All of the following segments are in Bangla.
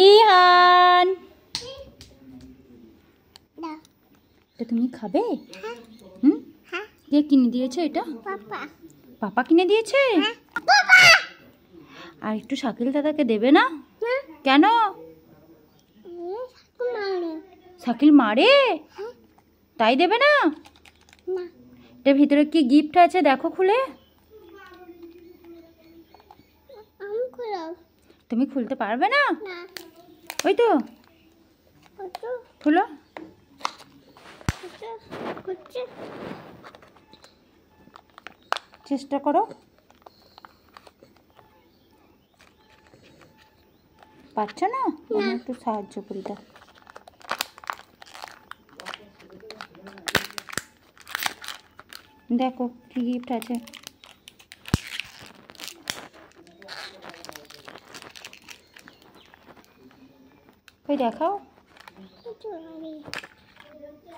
ইহান, এটা তুমি খাবে? হুম, কে কিনে দিয়েছে এটা? পাপা কিনে দিয়েছে। আর একটু শাকিল দাদাকে দেবে না? কেন? শাকিল মারে, তাই দেবে না? এটার ভিতরে কি গিফট আছে দেখো খুলে। তুমি খুলতে পারবে না? ওই তো খুলো। চেষ্টা করো। পারছো না? আমি একটু সাহায্য করি। দাও। দেখো কি গিফট আছে। ওই দেখাও,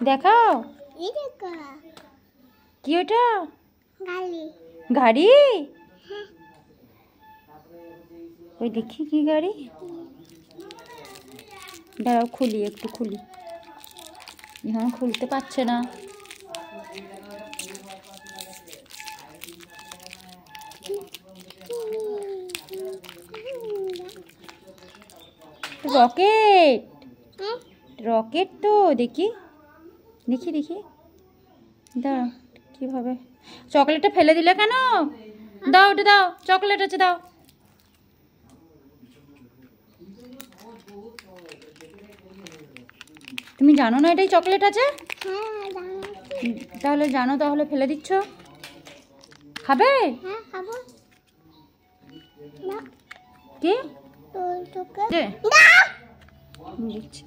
দেখাও। কি ওটা? গাড়ি। ওই দেখি কি গাড়ি। দাঁড়াও খুলি, একটু খুলি। এখন খুলতে পারছে না। রকেট, রকেট তো। দেখি দেখি দেখি। দাঁড়াও, কিভাবে? চকলেটটা ফেলে দিলে কেন? দাও, ওটা দাও, চকলেট আছে দাও। তুমি জানো না এটাই চকলেট আছে? তাহলে জানো, তাহলে ফেলে দিচ্ছ। খাবে? কি দিচ্ছি?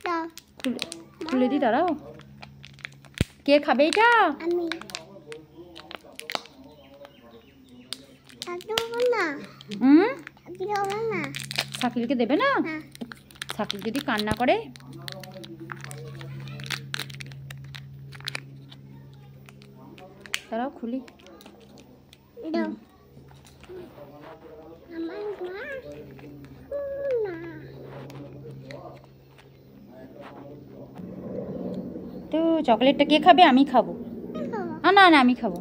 দাঁড়াও, খুলে দি। দাঁড়াও, কে খাবে এটা? শাকিলকে দেবে না? শাকিল যদি কান্না করে। দাঁড়াও খুলি। তো চকলেটটা কে খাবে? আমি খাবো। না না, আমি খাবো।